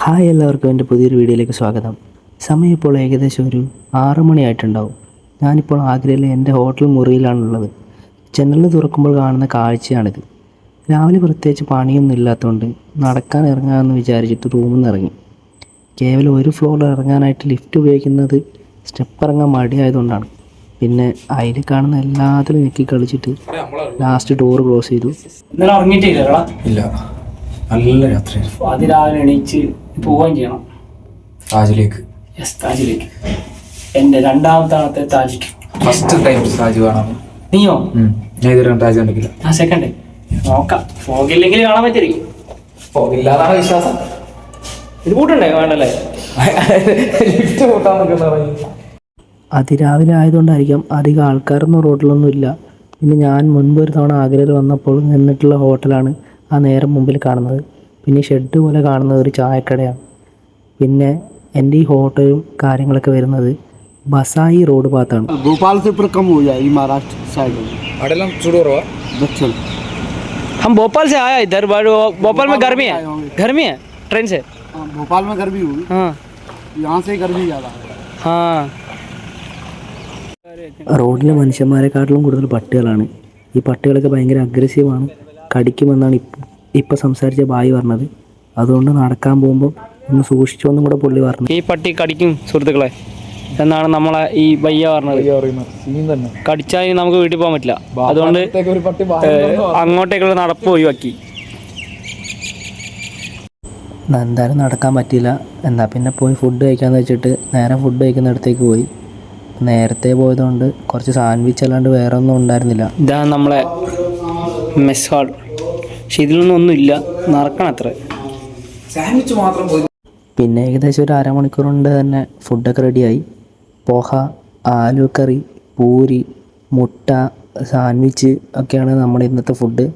Hi, എല്ലാവർക്കും എൻ്റെ പുതിയൊരു വീഡിയോയിലേക്ക് സ്വാഗതം. സമയം ഇപ്പോൾ ഏകദേശം ഒരു 6 മണിയായിട്ടുണ്ടാവും. ഞാനിപ്പോൾ ആഗ്രയിലെ എൻ്റെ ഹോട്ടൽ മുറിയിലാണുള്ളത്. ജനൽ തുറക്കുമ്പോൾ കാണുന്ന കാഴ്ചയാണിത്. രാവിലെ പ്രത്യേകിച്ച് പണിയൊന്നും ഇല്ലാത്തതുകൊണ്ട് നടക്കാൻ ഇറങ്ങാമെന്ന് വിചാരിച്ചിട്ട് റൂമിൽ നിന്ന് ഇറങ്ങി. കേവലം ഒരു ഫ്ലോറിൽ ഇറങ്ങാനായിട്ട് ലിഫ്റ്റ് ഉപയോഗിക്കുന്നത് സ്റ്റെപ്പ് ഇറങ്ങാൻ മടിയായതുകൊണ്ടാണ്. പിന്നെ അതിൽ കാണുന്ന എല്ലാത്തിലും ഞെക്കി കളിച്ചിട്ട് ലാസ്റ്റ് ഡോർ ക്ലോസ് ചെയ്തു. ഇന്നലെ ഉറങ്ങിയിട്ടില്ല? ഇല്ല, നല്ല രാത്രി. അതിരാവിലെ എണീച്ച് പോവുകയും ചെയ്യണം താജിലേക്ക്. താജിലേക്ക് എൻ്റെ രണ്ടാമത്തെ താജ്. ഫസ്റ്റ് ടൈം താജ് കാണാൻ. നീയോ? ഞാൻ ഇതുവരെ താജ് കണ്ടിട്ടില്ല. ആ സെക്കൻഡ് നോക്കാം. പോകില്ലെങ്കിൽ കാണാൻ പറ്റിയിരിക്കും. പോകില്ലാതാണ് വിശ്വാസം. ഇത് കൂട്ടുണ്ടേ വേണ്ടല്ലേ? ലിഫ്റ്റ് കൂട്ടാൻ നിൽക്കുന്ന അതിരാവിലെ ആയതുകൊണ്ടായിരിക്കാം അധികം ആൾക്കാരൊന്നും റോഡിലൊന്നും ഇല്ല. പിന്നെ ഞാൻ മുൻപ് ഒരു തവണ ആഗ്രയിൽ വന്നപ്പോൾ നിന്നിട്ടുള്ള ഹോട്ടലാണ് ആ നേരം മുമ്പിൽ കാണുന്നത്. പിന്നെ ഷെഡ് പോലെ കാണുന്നത് ഒരു ചായക്കടയാണ്. പിന്നെ എൻ്റെ ഈ ഹോട്ടലും കാര്യങ്ങളൊക്കെ വരുന്നത് ബസായി റോഡ് ഭാഗത്താണ്. भोपाल से ऊपर कम हो जाएगी महाराष्ट्र साइड में। അവിടെല്ലാം ചൂട് കുറവാ. दक्षिण हम भोपाल से आया इधर, भोपाल में गर्मी है ट्रेन से. भोपाल में गर्मी होगी. हाँ यहाँ से गर्मी ज़्यादा है. हाँ. റോഡിലെ മനുഷ്യന്മാരെക്കാട്ടിലും കൂടുതൽ പട്ടികളാണ്. ഈ പട്ടികളൊക്കെ ഭയങ്കര അഗ്രസീവാണ്, കടിക്കുമെന്നാണ് ഇപ്പോൾ സംസാരിച്ച ബായി പറഞ്ഞത്. അതുകൊണ്ട് നടക്കാൻ പോകുമ്പോൾ ഒന്ന് സൂക്ഷിച്ചോന്നും കൂടെ പുള്ളി പറഞ്ഞു. ഈ പട്ടി കടിക്കും സുഹൃത്തുക്കളെ എന്നാണ് നമ്മളെ ഈ ബയ്യ പറഞ്ഞത്. കടിച്ചാൽ നമുക്ക് വീട്ടിൽ പോകാൻ പറ്റില്ല. അതുകൊണ്ട് അങ്ങോട്ടേക്കുള്ള നടപ്പ് ഒഴിവാക്കി. എന്തായാലും നടക്കാൻ പറ്റിയില്ല. എന്നാൽ പിന്നെ പോയി ഫുഡ് കഴിക്കാമെന്ന് വെച്ചിട്ട് നേരെ ഫുഡ് കഴിക്കുന്നിടത്തേക്ക് പോയി. നേരത്തെ പോയതുകൊണ്ട് കുറച്ച് സാൻഡ്വിച്ച് അല്ലാണ്ട് വേറെ ഒന്നും ഉണ്ടായിരുന്നില്ല. ഇതാണ് നമ്മളെ മെസ് ഹാൾ. പക്ഷെ ഇതിലൊന്നും ഒന്നുമില്ല, നടക്കണം അത്ര. സാൻഡ്വിച്ച് മാത്രം പോയി. പിന്നെ ഏകദേശം ഒരു അരമണിക്കൂർ കൊണ്ട് തന്നെ ഫുഡൊക്കെ റെഡിയായി. പോഹ, ആലു കറി, പൂരി, മുട്ട, സാൻഡ്വിച്ച് ഒക്കെയാണ് നമ്മുടെ ഇന്നത്തെ ഫുഡ്.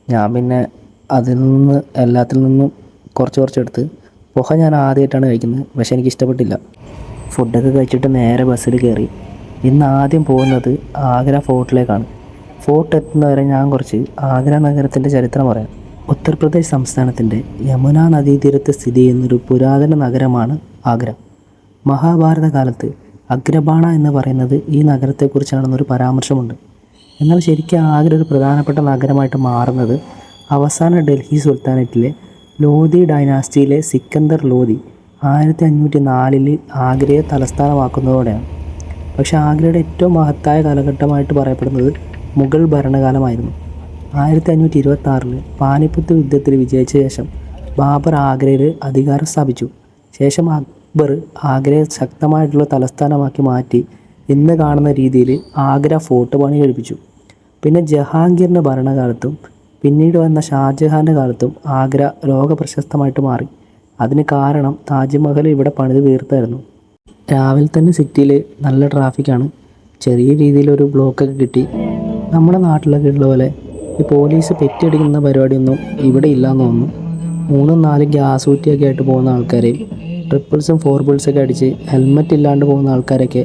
ഞാൻ പിന്നെ അതിൽ നിന്ന് എല്ലാത്തിൽ നിന്നും കുറച്ചെടുത്ത്. പോഹ ഞാൻ ആദ്യമായിട്ടാണ് കഴിക്കുന്നത്, പക്ഷേ എനിക്ക് ഇഷ്ടപ്പെട്ടില്ല. ഫുഡൊക്കെ കഴിച്ചിട്ട് നേരെ ബസ്സിൽ കയറി. ഇന്ന് ആദ്യം പോകുന്നത് ആഗ്ര ഫോർട്ടിലേക്കാണ്. ഫോർട്ട് എത്തുന്നവരെ ഞാൻ കുറച്ച് ആഗ്ര നഗരത്തിൻ്റെ ചരിത്രം പറയാം. ഉത്തർപ്രദേശ് സംസ്ഥാനത്തിൻ്റെ യമുന നദീതീരത്ത് സ്ഥിതി ചെയ്യുന്നൊരു പുരാതന നഗരമാണ് ആഗ്ര. മഹാഭാരത കാലത്ത് അഗ്രബാണ എന്ന് പറയുന്നത് ഈ നഗരത്തെക്കുറിച്ചാണെന്നൊരു പരാമർശമുണ്ട്. എന്നാൽ ശരിക്കും ആഗ്ര ഒരു പ്രധാനപ്പെട്ട നഗരമായിട്ട് മാറുന്നത് അവസാന ഡൽഹി സുൽത്താനേറ്റിലെ ലോധി ഡൈനാസ്റ്റിയിലെ സിക്കന്ദർ ലോധി 1504 ആഗ്രയെ തലസ്ഥാനമാക്കുന്നതോടെയാണ്. പക്ഷേ ആഗ്രയുടെ ഏറ്റവും മഹത്തായ കാലഘട്ടമായിട്ട് പറയപ്പെടുന്നത് മുഗൾ ഭരണകാലമായിരുന്നു. 1526 പാനിപ്പത്ത് യുദ്ധത്തിൽ വിജയിച്ച ശേഷം ബാബർ ആഗ്രയിൽ അധികാരം സ്ഥാപിച്ചു. ശേഷം അക്ബർ ആഗ്രയെ ശക്തമായിട്ടുള്ള തലസ്ഥാനമാക്കി മാറ്റി ഇന്ന് കാണുന്ന രീതിയിൽ ആഗ്ര ഫോർട്ട് പണി കഴിപ്പിച്ചു. പിന്നെ ജഹാംഗീറിൻ്റെ ഭരണകാലത്തും പിന്നീട് വന്ന ഷാജഹാൻ്റെ കാലത്തും ആഗ്ര ലോകപ്രശസ്തമായിട്ട് മാറി. അതിന് കാരണം താജ്മഹൽ ഇവിടെ പണിത് തീർത്തായിരുന്നു. രാവിലെ തന്നെ സിറ്റിയിൽ നല്ല ട്രാഫിക്കാണ്. ചെറിയ രീതിയിലൊരു ബ്ലോക്കൊക്കെ കിട്ടി. നമ്മുടെ നാട്ടിലൊക്കെ ഉള്ള പോലെ ഈ പോലീസ് പെറ്റിയടിക്കുന്ന പരിപാടിയൊന്നും ഇവിടെ ഇല്ലയെന്ന് തോന്നുന്നു. 3-4 ഗ്യാസ് ഊറ്റിയൊക്കെ ആയിട്ട് പോകുന്ന ആൾക്കാരെയും ട്രിപ്പിൾസും 4 അടിച്ച് ഹെൽമെറ്റ് ഇല്ലാണ്ട് പോകുന്ന ആൾക്കാരൊക്കെ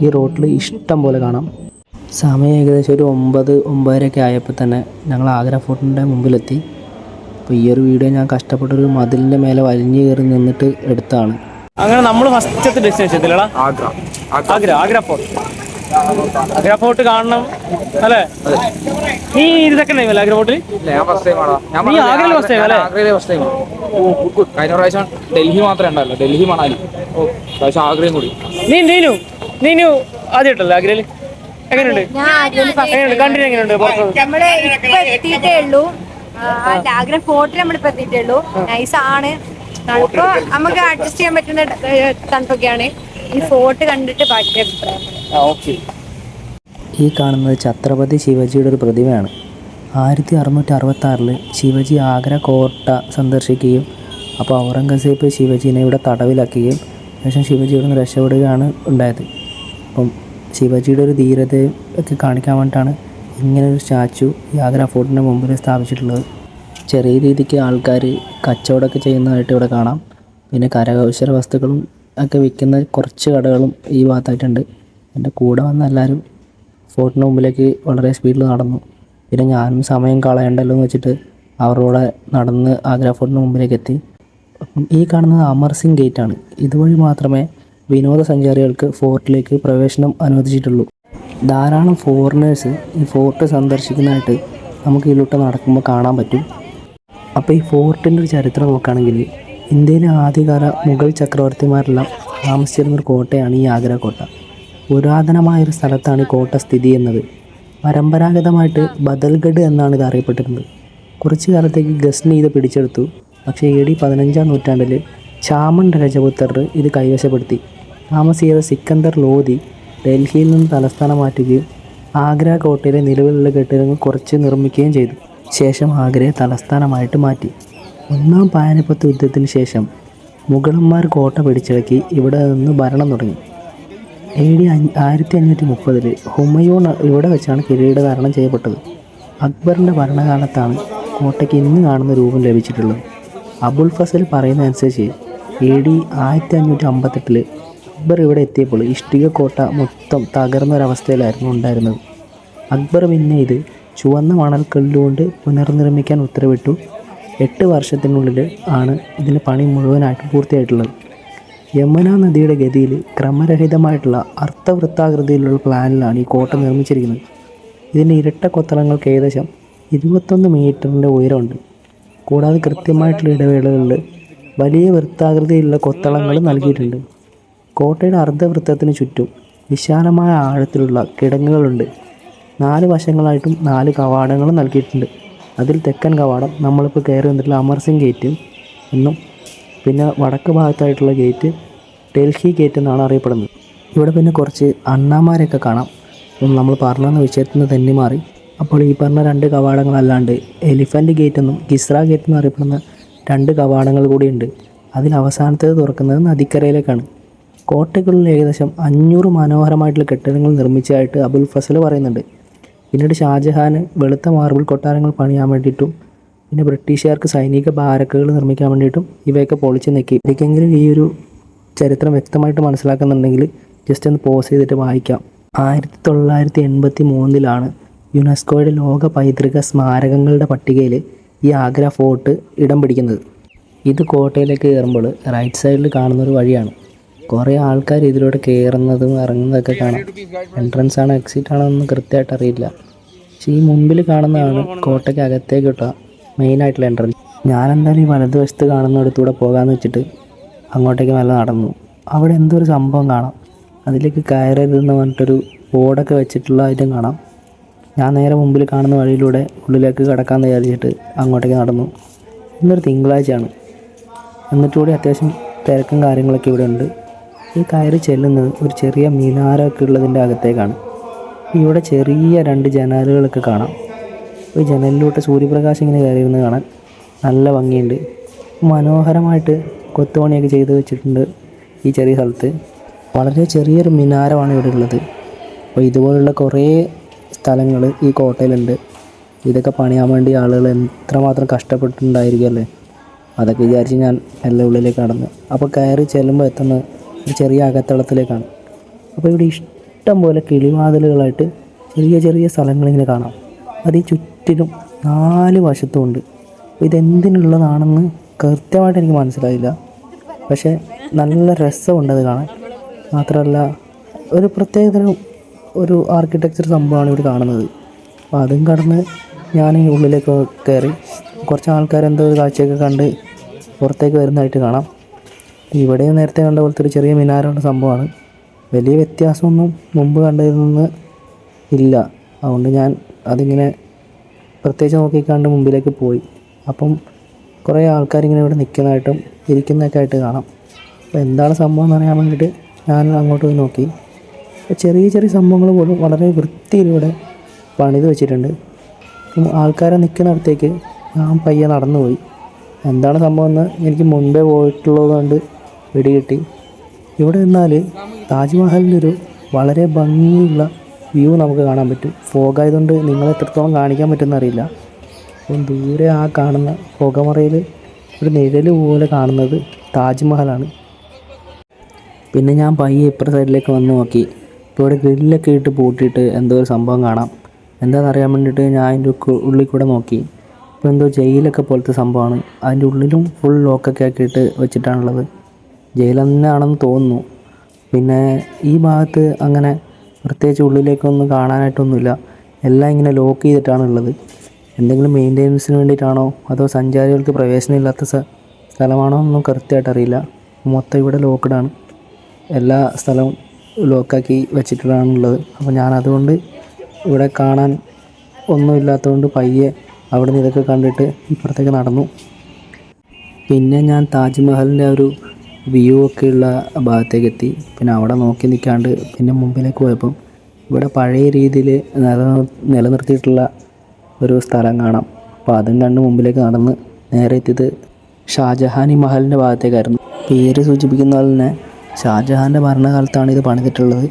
ഈ റോഡിൽ ഇഷ്ടം പോലെ കാണാം. സമയം ഏകദേശം ഒരു 9-9:30 ആയപ്പോൾ തന്നെ ഞങ്ങൾ ആഗ്ര ഫോർട്ടിൻ്റെ മുമ്പിലെത്തി. അപ്പോൾ ഈ ഒരു വീഡിയോ ഞാൻ കഷ്ടപ്പെട്ടൊരു മതിലിൻ്റെ മേലെ വലിഞ്ഞു കയറി നിന്നിട്ട് എടുത്താണ്. അങ്ങനെ നമ്മൾ ഫസ്റ്റത്തെ ഡെസ്റ്റിനേഷൻ എത്തില്ലടാ ആഗ്ര ഫോർട്ട്. ആഗ്ര ഫോർട്ട് കാണണം അല്ലേ? നീ ഇതൊക്കെ ഉണ്ടായില്ലേ ആഗ്ര ഫോർട്ടിൽ? നീ ആഗ്രയിൽ ഫസ്റ്റ് ടൈം അല്ലേ? കഴിഞ്ഞ പ്രാവശ്യം ഡൽഹി മാത്രമേ ഉണ്ടാവില്ല, ഡൽഹി മണാലി. പ്രാവശ്യം ആഗ്രയും കൂടി. നീനു ആദ്യമായിട്ടല്ലേ ആഗ്രയിൽ? എങ്ങനെയുണ്ട്? കണ്ടിട്ട് എങ്ങനെയുണ്ട്? നമ്മള് ഇപ്പൊ എത്തിയിട്ടേ ഉള്ളൂ. ആഗ്ര ഫോർട്ടിൽ നമ്മളിപ്പോ എത്തിയിട്ടേ ഉള്ളൂ. നൈസ് ആണ്. തണുപ്പ് നമുക്ക് അഡ്ജസ്റ്റ് ചെയ്യാൻ പറ്റുന്ന തണുപ്പൊക്കെയാണ്. ഈ ഫോർട്ട് കണ്ടിട്ട് ബാക്കി അഭിപ്രായം. ഈ കാണുന്നത് ഛത്രപതി ശിവജിയുടെ ഒരു പ്രതിമയാണ്. 1666 ശിവജി ആഗ്ര കോട്ട സന്ദർശിക്കുകയും അപ്പോൾ ഔറംഗസേബ് ശിവജിനെ ഇവിടെ തടവിലാക്കുകയും ശേഷം ശിവജി ഇവിടെ നിന്ന് രക്ഷപ്പെടുകയാണ് ഉണ്ടായത്. അപ്പം ശിവജിയുടെ ഒരു ധീരതയും ഒക്കെ കാണിക്കാൻ വേണ്ടിയിട്ടാണ് ഇങ്ങനൊരു സ്റ്റാച്ചു ഈ ആഗ്ര ഫോർട്ടിൻ്റെ മുമ്പിൽ സ്ഥാപിച്ചിട്ടുള്ളത്. ചെറിയ രീതിക്ക് ആൾക്കാർ കച്ചവടമൊക്കെ ചെയ്യുന്നതായിട്ട് ഇവിടെ കാണാം. പിന്നെ കരകൗശല വസ്തുക്കളും ഒക്കെ വിൽക്കുന്ന കുറച്ച് കടകളും ഈ ഭാഗത്തായിട്ടുണ്ട്. എൻ്റെ കൂടെ വന്ന എല്ലാവരും ഫോർട്ടിന് മുമ്പിലേക്ക് വളരെ സ്പീഡിൽ നടന്നു. പിന്നെ ഞാനും സമയം കളയണ്ടല്ലോ എന്ന് വെച്ചിട്ട് അവരോടെ നടന്ന് ആഗ്ര ഫോർട്ടിന് മുമ്പിലേക്ക് എത്തി. ഈ കാണുന്നത് അമർ സിംഗ് ഗേറ്റാണ്. ഇതുവഴി മാത്രമേ വിനോദസഞ്ചാരികൾക്ക് ഫോർട്ടിലേക്ക് പ്രവേശനം അനുവദിച്ചിട്ടുള്ളൂ. ധാരാളം ഫോറിനേഴ്സ് ഈ ഫോർട്ട് സന്ദർശിക്കുന്നതായിട്ട് നമുക്ക് ഇതിലൂടെ നടക്കുമ്പോൾ കാണാൻ പറ്റും. അപ്പോൾ ഈ ഫോർട്ടിൻ്റെ ഒരു ചരിത്രം നോക്കുകയാണെങ്കിൽ ഇന്ത്യയിലെ ആദ്യകാല മുഗൾ ചക്രവർത്തിമാരെല്ലാം താമസിച്ചിരുന്നൊരു കോട്ടയാണ് ഈ ആഗ്ര കോട്ട. പുരാതനമായൊരു സ്ഥലത്താണ് ഈ കോട്ട സ്ഥിതി ചെയ്യുന്നത്. പരമ്പരാഗതമായിട്ട് ബദൽഗഡ് എന്നാണ് ഇത് അറിയപ്പെട്ടിരുന്നത്. കുറച്ചു കാലത്തേക്ക് ഗസ്നി ഇത് പിടിച്ചെടുത്തു. പക്ഷേ AD 15-ാം നൂറ്റാണ്ടിൽ ചാമൺ രജപുത്രർ ഇത് കൈവശപ്പെടുത്തി. താമസിയാതെ സിക്കന്ദർ ലോധി ഡൽഹിയിൽ നിന്ന് തലസ്ഥാനം മാറ്റുകയും ആഗ്ര കോട്ടയിലെ നിലവിലുള്ള കെട്ടിടങ്ങൾ കുറച്ച് നിർമ്മിക്കുകയും ചെയ്തു. ശേഷം ആഗ്രയെ തലസ്ഥാനമായിട്ട് മാറ്റി. ഒന്നാം പാനിപ്പത്ത് യുദ്ധത്തിന് ശേഷം മുഗളന്മാർ കോട്ട പിടിച്ചടക്കി ഇവിടെ നിന്ന് ഭരണം തുടങ്ങി. AD 1530 ഹുമയൂൺ ഇവിടെ വെച്ചാണ് കിരീടധാരണം ചെയ്യപ്പെട്ടത്. അക്ബറിൻ്റെ ഭരണകാലത്താണ് കോട്ടയ്ക്ക് ഇന്ന് കാണുന്ന രൂപം ലഭിച്ചിട്ടുള്ളത്. അബുൽ ഫസൽ പറയുന്നതനുസരിച്ച് AD 1558 അക്ബർ ഇവിടെ എത്തിയപ്പോൾ ഇഷ്ടിക കോട്ട മൊത്തം തകർന്നൊരവസ്ഥയിലായിരുന്നു ഉണ്ടായിരുന്നത്. അക്ബർ പിന്നെ ഇത് ചുവന്ന മണൽക്കല്ലുകൊണ്ട് പുനർനിർമ്മിക്കാൻ ഉത്തരവിട്ടു. 8 വർഷത്തിനുള്ളിൽ ആണ് ഇതിൻ്റെ പണി മുഴുവനായിട്ട് പൂർത്തിയായിട്ടുള്ളത്. യമുന നദിയുടെ ഗതിയിൽ ക്രമരഹിതമായിട്ടുള്ള അർത്ഥവൃത്താകൃതിയിലുള്ള പ്ലാനിലാണ് ഈ കോട്ട നിർമ്മിച്ചിരിക്കുന്നത്. ഇതിൻ്റെ ഇരട്ട കൊത്തളങ്ങൾക്ക് ഏകദേശം 21 മീറ്ററിൻ്റെ ഉയരമുണ്ട്. കൂടാതെ കൃത്യമായിട്ടുള്ള ഇടവേളകളിൽ വലിയ വൃത്താകൃതിയിലുള്ള കൊത്തളങ്ങൾ നൽകിയിട്ടുണ്ട്. കോട്ടയുടെ അർദ്ധവൃത്തത്തിന് ചുറ്റും വിശാലമായ ആഴത്തിലുള്ള കിടങ്ങുകളുണ്ട്. 4 വശങ്ങളായിട്ടും 4 കവാടങ്ങളും നൽകിയിട്ടുണ്ട്. അതിൽ തെക്കൻ കവാടം നമ്മളിപ്പോൾ കയറി വന്നിട്ടുള്ള അമർ സിംഗ് ഗേറ്റ് എന്നും പിന്നെ വടക്ക് ഭാഗത്തായിട്ടുള്ള ഗേറ്റ് ഡൽഹി ഗേറ്റ് എന്നാണ് അറിയപ്പെടുന്നത്. ഇവിടെ പിന്നെ കുറച്ച് അണ്ണാമാരെയൊക്കെ കാണാം. നമ്മൾ പറഞ്ഞെന്ന വിഷയത്തിൽ നിന്ന് തന്നെ മാറി. അപ്പോൾ ഈ പറഞ്ഞ 2 കവാടങ്ങളല്ലാണ്ട് എലിഫൻറ്റ് ഗേറ്റ് എന്നും കിസ്ര ഗേറ്റ് എന്നും അറിയപ്പെടുന്ന 2 കവാടങ്ങൾ കൂടിയുണ്ട്. അതിൽ അവസാനത്തേത് തുറക്കുന്നത് നദിക്കരയിലേക്കാണ്. കോട്ടയ്ക്കുള്ളിൽ ഏകദേശം 500 മനോഹരമായിട്ടുള്ള കെട്ടിടങ്ങൾ നിർമ്മിച്ചതായിട്ട് അബുൽ ഫസൽ പറയുന്നുണ്ട്. പിന്നീട് ഷാജഹാൻ വെളുത്ത മാർബിൾ കൊട്ടാരങ്ങൾ പണിയാൻ വേണ്ടിയിട്ടും പിന്നെ ബ്രിട്ടീഷുകാർക്ക് സൈനിക ബാരക്കുകൾ നിർമ്മിക്കാൻ വേണ്ടിയിട്ടും ഇവയൊക്കെ പൊളിച്ച് നീക്കി. എനിക്കെങ്കിലും ഈ ഒരു ചരിത്രം വ്യക്തമായിട്ട് മനസ്സിലാക്കുന്നുണ്ടെങ്കിൽ ജസ്റ്റ് ഒന്ന് പോസ് ചെയ്തിട്ട് വായിക്കാം. 1983 യുനെസ്കോയുടെ ലോക പൈതൃക സ്മാരകങ്ങളുടെ പട്ടികയിൽ ഈ ആഗ്ര ഫോർട്ട് ഇടം പിടിക്കുന്നത്. ഇത് കോട്ടയിലേക്ക് കയറുമ്പോൾ റൈറ്റ് സൈഡിൽ കാണുന്നൊരു വഴിയാണ്. കുറേ ആൾക്കാർ ഇതിലൂടെ കയറുന്നതും ഇറങ്ങുന്നതൊക്കെ കാണാം. എൻട്രൻസ് ആണോ എക്സിറ്റ് ആണോ എന്ന് കൃത്യമായിട്ട് അറിയില്ല. പക്ഷേ ഈ മുമ്പിൽ കാണുന്നതാണ് കോട്ടയ്ക്ക് അകത്തേക്ക് കിട്ടുക മെയിനായിട്ടുള്ള എൻട്രൻസ്. ഞാനെന്തായാലും ഈ വലതുവശത്ത് കാണുന്നിടത്തൂടെ പോകാമെന്ന് വെച്ചിട്ട് അങ്ങോട്ടേക്ക് നല്ല നടന്നു. അവിടെ എന്തോ ഒരു സംഭവം കാണാം. അതിലേക്ക് കയറരുതെന്ന് പറഞ്ഞിട്ടൊരു ബോർഡൊക്കെ വെച്ചിട്ടുള്ള ഐറ്റം കാണാം. ഞാൻ നേരെ മുമ്പിൽ കാണുന്ന വഴിയിലൂടെ ഉള്ളിലേക്ക് കടക്കാമെന്ന് വിചാരിച്ചിട്ട് അങ്ങോട്ടേക്ക് നടന്നു. ഇന്നൊരു തിങ്കളാഴ്ചയാണ്. എന്നിട്ടുകൂടി അത്യാവശ്യം തിരക്കും കാര്യങ്ങളൊക്കെ ഇവിടെ ഉണ്ട്. ഈ കയറി ചെല്ലുന്നത് ഒരു ചെറിയ മിനാരമൊക്കെ ഉള്ളതിൻ്റെ അകത്തേക്കാണ്. ഇവിടെ ചെറിയ 2 ജനാലുകളൊക്കെ കാണാം. ഈ ജനലിലോട്ട് സൂര്യപ്രകാശം ഇങ്ങനെ കയറി വരുന്നത് കാണാൻ നല്ല ഭംഗിയുണ്ട്. മനോഹരമായിട്ട് കൊത്തുപണിയൊക്കെ ചെയ്ത് വെച്ചിട്ടുണ്ട് ഈ ചെറിയ സ്ഥലത്ത്. വളരെ ചെറിയൊരു മിനാരമാണ് ഇവിടെ ഉള്ളത്. അപ്പോൾ ഇതുപോലുള്ള കുറേ സ്ഥലങ്ങൾ ഈ കോട്ടയിലുണ്ട്. ഇതൊക്കെ പണിയാൻ വേണ്ടി ആളുകൾ എത്രമാത്രം കഷ്ടപ്പെട്ടിട്ടുണ്ടായിരിക്കും അല്ലേ. അതൊക്കെ വിചാരിച്ച് ഞാൻ എല്ലാ ഉള്ളിലേക്ക് നടന്നു. അപ്പോൾ കയറി ചെല്ലുമ്പോൾ എത്തുന്ന ഒരു ചെറിയ അകത്തളത്തിലേക്കാണ്. അപ്പോൾ ഇവിടെ ഇഷ്ടം പോലെ കിളിവാതിലുകളായിട്ട് ചെറിയ ചെറിയ സ്ഥലങ്ങളിങ്ങനെ കാണാം. അത് ഈ ചുറ്റിലും 4 വശത്തുമുണ്ട്. അപ്പോൾ ഇതെന്തിനുള്ളതാണെന്ന് കൃത്യമായിട്ട് എനിക്ക് മനസ്സിലായില്ല. പക്ഷേ നല്ല രസമുണ്ട് അത് കാണാൻ. മാത്രമല്ല ഒരു പ്രത്യേകതരം ഒരു ആർക്കിടെക്ചർ സംഭവമാണ് ഇവിടെ കാണുന്നത്. അപ്പോൾ അതും കടന്ന് ഞാൻ ഈ ഉള്ളിലേക്ക് കയറി കുറച്ച് ആൾക്കാർ എന്തോ ഒരു കാഴ്ചയൊക്കെ കണ്ട് പുറത്തേക്ക് വരുന്നതായിട്ട് കാണാം. ഇവിടെ നേരത്തെ കണ്ട പോലത്തെ ഒരു ചെറിയ മിനാരമുള്ള സംഭവമാണ്. വലിയ വ്യത്യാസമൊന്നും മുമ്പ് കണ്ടതിൽ നിന്ന് ഇല്ല. അതുകൊണ്ട് ഞാൻ അതിങ്ങനെ പ്രത്യേകിച്ച് നോക്കിക്കാണ്ട് മുമ്പിലേക്ക് പോയി. അപ്പം കുറേ ആൾക്കാരിങ്ങനെ ഇവിടെ നിൽക്കുന്നതായിട്ടും ഇരിക്കുന്നതൊക്കെ ആയിട്ട് കാണാം. അപ്പോൾ എന്താണ് സംഭവം എന്ന് അറിയാൻ വേണ്ടിയിട്ട് ഞാൻ അങ്ങോട്ട് പോയി നോക്കി. ചെറിയ ചെറിയ സംഭവങ്ങൾ പോലും വളരെ വൃത്തിയിലൂടെ പണിത് വെച്ചിട്ടുണ്ട്. ആൾക്കാരെ നിൽക്കുന്നിടത്തേക്ക് ഞാൻ പയ്യെ നടന്നു പോയി. എന്താണ് സംഭവം എന്ന് എനിക്ക് മുൻപേ പോയിട്ടുള്ളത് കൊണ്ട് പിടികിട്ടി. ഇവിടെ നിന്നാൽ താജ്മഹലിൻ്റെ ഒരു വളരെ ഭംഗിയുള്ള വ്യൂ നമുക്ക് കാണാൻ പറ്റും. ഫോഗായതുകൊണ്ട് നിങ്ങളെ എത്രത്തോളം കാണിക്കാൻ പറ്റുമെന്ന് അറിയില്ല. അപ്പം ദൂരെ ആ കാണുന്ന പുകമറയിൽ ഒരു നിഴൽ പോലെ കാണുന്നത് താജ്മഹലാണ്. പിന്നെ ഞാൻ പയ്യെ ഇപ്പുറ സൈഡിലേക്ക് വന്ന് നോക്കി. ഇപ്പോൾ ഇവിടെ ഗ്രില്ലൊക്കെ ഇട്ട് പൂട്ടിയിട്ട് എന്തോ ഒരു സംഭവം കാണാം. എന്താണെന്നറിയാൻ വേണ്ടിയിട്ട് ഞാൻ അതിൻ്റെ ഉള്ളിൽ കൂടെ നോക്കി. ഇപ്പോൾ എന്തോ ജയിലൊക്കെ പോലത്തെ സംഭവമാണ്. അതിൻ്റെ ഉള്ളിലും ഫുൾ ലോക്കൊക്കെ ആക്കിയിട്ട് വെച്ചിട്ടാണുള്ളത്. ജയിൽ തന്നെയാണെന്ന് തോന്നുന്നു. പിന്നെ ഈ ഭാഗത്ത് അങ്ങനെ പ്രത്യേകിച്ച് ഉള്ളിലേക്കൊന്നും കാണാനായിട്ടൊന്നുമില്ല. എല്ലാം ഇങ്ങനെ ലോക്ക് ചെയ്തിട്ടാണുള്ളത്. എന്തെങ്കിലും മെയിൻ്റെനൻസിന് വേണ്ടിയിട്ടാണോ അതോ സഞ്ചാരികൾക്ക് പ്രവേശനമില്ലാത്ത സ്ഥലമാണോ ഒന്നും കൃത്യമായിട്ട് അറിയില്ല. മൊത്തം ഇവിടെ ലോക്ക്ഡാണ്. എല്ലാ സ്ഥലവും ലോക്കാക്കി വെച്ചിട്ടാണുള്ളത്. അപ്പോൾ ഞാൻ അതുകൊണ്ട് ഇവിടെ കാണാൻ ഒന്നുമില്ലാത്തതുകൊണ്ട് പയ്യെ അവിടെ നിന്ന് ഇതൊക്കെ കണ്ടിട്ട് ഇപ്പുറത്തേക്ക് നടന്നു. പിന്നെ ഞാൻ താജ്മഹലിൻ്റെ ഒരു വ്യൂ ഒക്കെയുള്ള ഭാഗത്തേക്ക് എത്തി. പിന്നെ അവിടെ നോക്കി നിൽക്കാണ്ട് പിന്നെ മുമ്പിലേക്ക് പോയപ്പം ഇവിടെ പഴയ രീതിയിൽ നിലനിർത്തിയിട്ടുള്ള ഒരു സ്ഥലം കാണാം. അപ്പോൾ അതും കണ്ട് മുമ്പിലേക്ക് നടന്ന് നേരെ എത്തിയത് ഷാജഹാനി മഹലിൻ്റെ ഭാഗത്തേക്കായിരുന്നു. പേര് സൂചിപ്പിക്കുന്ന പോലെ തന്നെ ഷാജഹാൻ്റെ ഭരണകാലത്താണ് ഇത് പണിതിട്ടുള്ളത്.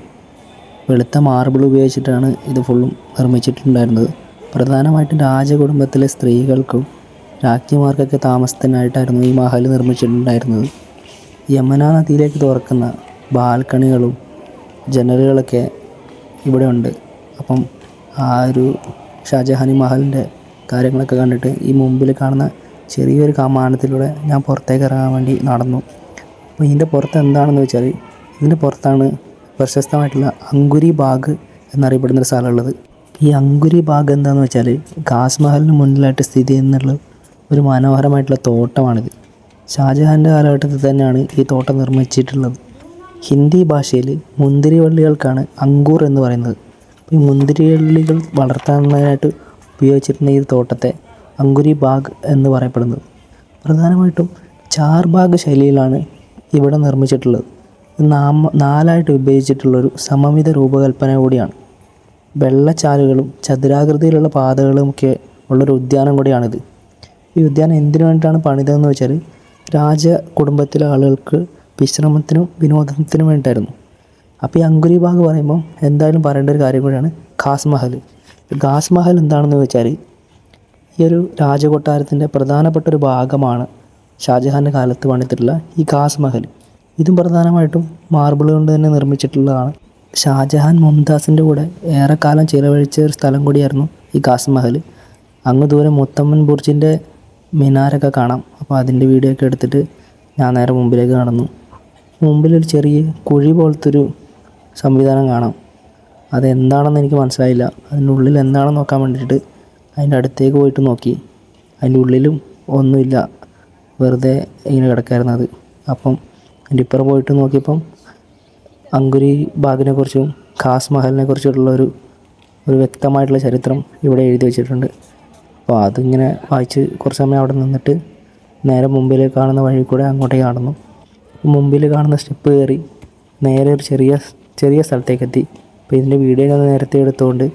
വെളുത്ത മാർബിൾ ഉപയോഗിച്ചിട്ടാണ് ഇത് ഫുള്ളും നിർമ്മിച്ചിട്ടുണ്ടായിരുന്നത്. പ്രധാനമായിട്ടും രാജകുടുംബത്തിലെ സ്ത്രീകൾക്കും രാജ്ഞിമാർക്കൊക്കെ താമസത്തിനായിട്ടായിരുന്നു ഈ മഹൽ നിർമ്മിച്ചിട്ടുണ്ടായിരുന്നത്. യമുന നദിയിലേക്ക് തുറക്കുന്ന ബാൽക്കണികളും ജനലുകളൊക്കെ ഇവിടെ ഉണ്ട്. അപ്പം ആ ഒരു ഷാജഹാനി മഹലിൻ്റെ കാര്യങ്ങളൊക്കെ കണ്ടിട്ട് ഈ മുമ്പിൽ കാണുന്ന ചെറിയൊരു കമാനത്തിലൂടെ ഞാൻ പുറത്തേക്ക് ഇറങ്ങാൻ വേണ്ടി നടന്നു. അപ്പോൾ ഇതിൻ്റെ പുറത്ത് എന്താണെന്ന് വെച്ചാൽ ഇതിൻ്റെ പുറത്താണ് പ്രശസ്തമായിട്ടുള്ള അങ്കുരി ബാഗ് എന്നറിയപ്പെടുന്നൊരു സ്ഥലമുള്ളത്. ഈ അങ്കുരി ബാഗ് എന്താണെന്ന് വെച്ചാൽ താജ്മഹലിന് മുന്നിലായിട്ട് സ്ഥിതി ചെയ്യുന്നുള്ള ഒരു മനോഹരമായിട്ടുള്ള തോട്ടമാണിത്. ഷാജഹാൻ്റെ കാലഘട്ടത്തിൽ തന്നെയാണ് ഈ തോട്ടം നിർമ്മിച്ചിട്ടുള്ളത്. ഹിന്ദി ഭാഷയിൽ മുന്തിരിവള്ളികൾക്കാണ് അങ്കൂർ എന്ന് പറയുന്നത്. ഈ മുന്തിരിവള്ളികൾ വളർത്താനായിട്ട് ഉപയോഗിച്ചിരുന്ന ഈ തോട്ടത്തെ അങ്കുരി ബാഗ് എന്ന് പറയപ്പെടുന്നത്. പ്രധാനമായിട്ടും ചാർബാഗ് ശൈലിയിലാണ് ഇവിടെ നിർമ്മിച്ചിട്ടുള്ളത്. നാലായിട്ട് വിഭജിച്ചിട്ടുള്ളൊരു സമമിത രൂപകൽപ്പന കൂടിയാണ്. വെള്ളച്ചാലുകളും ചതുരാകൃതിയിലുള്ള പാതകളുമൊക്കെ ഉള്ളൊരു ഉദ്യാനം കൂടിയാണിത്. ഈ ഉദ്യാനം എന്തിനു വേണ്ടിയിട്ടാണ് പണിതതെന്ന് വെച്ചാൽ രാജ കുടുംബത്തിലെ ആളുകൾക്ക് വിശ്രമത്തിനും വിനോദത്തിനും വേണ്ടിയിട്ടായിരുന്നു. അപ്പോൾ ഈ അങ്കുരി ബാഗ് പറയുമ്പം എന്തായാലും പറയേണ്ട ഒരു കാര്യം കൂടിയാണ് ഖാസ് മഹൽ. ഖാസ് മഹൽ എന്താണെന്ന് വെച്ചാൽ ഈ ഒരു രാജകൊട്ടാരത്തിൻ്റെ പ്രധാനപ്പെട്ട ഒരു ഭാഗമാണ് ഷാജഹാൻ്റെ കാലത്ത് പണിതിട്ടുള്ള ഈ ഖാസ് മഹൽ. ഇതും പ്രധാനമായിട്ടും മാർബിൾ കൊണ്ട് തന്നെ നിർമ്മിച്ചിട്ടുള്ളതാണ്. ഷാജഹാൻ മുംതാസിൻ്റെ കൂടെ ഏറെക്കാലം ചിലവഴിച്ച ഒരു സ്ഥലം കൂടിയായിരുന്നു ഈ ഖാസ് മഹൽ. അങ്ങ് ദൂരെ മുത്തമ്മൻ ബുർജിൻ്റെ മിനാരൊക്കെ കാണാം. അപ്പോൾ അതിൻ്റെ വീഡിയോ ഒക്കെ എടുത്തിട്ട് ഞാൻ നേരെ മുമ്പിലേക്ക് നടന്നു. മുമ്പിലൊരു ചെറിയ കുഴി പോലത്തൊരു സംവിധാനം കാണാം. അതെന്താണെന്ന് എനിക്ക് മനസ്സിലായില്ല. അതിൻ്റെ ഉള്ളിൽ എന്താണെന്ന് നോക്കാൻ വേണ്ടിയിട്ട് അതിൻ്റെ അടുത്തേക്ക് പോയിട്ട് നോക്കി. അതിൻ്റെ ഉള്ളിലും ഒന്നുമില്ല, വെറുതെ ഇങ്ങനെ കിടക്കായിരുന്നു അത്. അപ്പം അതിൻ്റെ ഇപ്പുറം പോയിട്ട് നോക്കിയപ്പം അങ്കുരി ബാഗിനെ കുറിച്ചും ഖാസ് മഹലിനെ കുറിച്ചുള്ള ഒരു വ്യക്തമായിട്ടുള്ള ചരിത്രം ഇവിടെ എഴുതി വെച്ചിട്ടുണ്ട്. അപ്പോൾ അതിങ്ങനെ വായിച്ച് കുറച്ച് സമയം അവിടെ നിന്നിട്ട് നേരെ മുമ്പിലേക്ക് കാണുന്ന വഴി കൂടെ അങ്ങോട്ടേക്ക് നടന്നു. മുമ്പിൽ കാണുന്ന സ്റ്റെപ്പ് കയറി നേരെ ഒരു ചെറിയ സ്ഥലത്തേക്ക് എത്തി. അപ്പോൾ ഇതിൻ്റെ വീഡിയോ ഞാൻ നേരത്തെ എടുത്തുകൊണ്ട്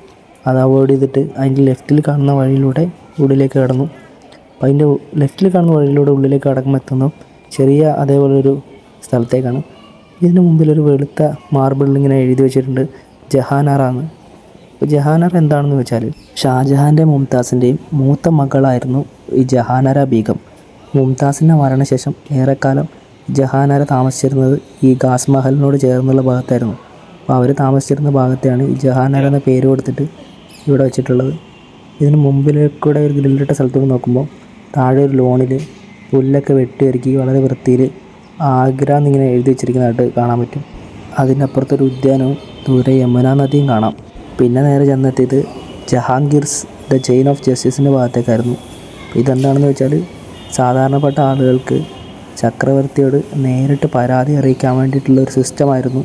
അത് അവോയ്ഡ് ചെയ്തിട്ട് അതിൻ്റെ ലെഫ്റ്റിൽ കാണുന്ന വഴിയിലൂടെ ഉള്ളിലേക്ക് കടന്നു. അപ്പോൾ അതിൻ്റെ ലെഫ്റ്റിൽ കാണുന്ന വഴിയിലൂടെ ഉള്ളിലേക്ക് കടക്കുമ്പോൾ എത്തുന്നു ചെറിയ അതേപോലെ ഒരു സ്ഥലത്തേക്കാണ്. ഇതിന് മുമ്പിലൊരു വെളുത്ത മാർബിളിൽ ഇങ്ങനെ എഴുതി വെച്ചിട്ടുണ്ട് ജഹാനാറാന്ന്. അപ്പോൾ ജഹാനാറ എന്താണെന്ന് വെച്ചാൽ ഷാജഹാൻ്റെ മുംതാസിൻ്റെയും മൂത്ത മകളായിരുന്നു ഈ ജഹാനാര ബീഗം. മുംതാസിൻ്റെ മരണശേഷം ഏറെക്കാലം ജഹാനാര താമസിച്ചിരുന്നത് ഈ ഖാസ് മഹലിനോട് ചേർന്നുള്ള ഭാഗത്തായിരുന്നു. അപ്പോൾ അവർ താമസിച്ചിരുന്ന ഭാഗത്തെയാണ് ഈ ജഹാനാര എന്ന പേര് കൊടുത്തിട്ട് ഇവിടെ വെച്ചിട്ടുള്ളത്. ഇതിന് മുമ്പിലേക്കൂടെ ഒരു ഗ്രില്ലിട്ട സ്ഥലത്തോട് നോക്കുമ്പോൾ താഴെ ഒരു ലോണിൽ പുല്ലൊക്കെ വെട്ടിയൊരുക്കി വളരെ വൃത്തിയിൽ ആഗ്ര എന്നിങ്ങനെ എഴുതി വെച്ചിരിക്കുന്നതായിട്ട് കാണാൻ പറ്റും. അതിൻ്റെ അപ്പുറത്തൊരു ഉദ്യാനവും ദൂരെ യമുന നദിയും കാണാം. പിന്നെ നേരെ ചെന്നെത്തിയത് ജഹാംഗീർസ് ദ ചെയിൻ ഓഫ് ജസ്റ്റിസിൻ്റെ ഭാഗത്തേക്കായിരുന്നു. ഇതെന്താണെന്ന് വെച്ചാൽ സാധാരണപ്പെട്ട ആളുകൾക്ക് ചക്രവർത്തിയോട് നേരിട്ട് പരാതി അറിയിക്കാൻ വേണ്ടിയിട്ടുള്ളൊരു സിസ്റ്റമായിരുന്നു.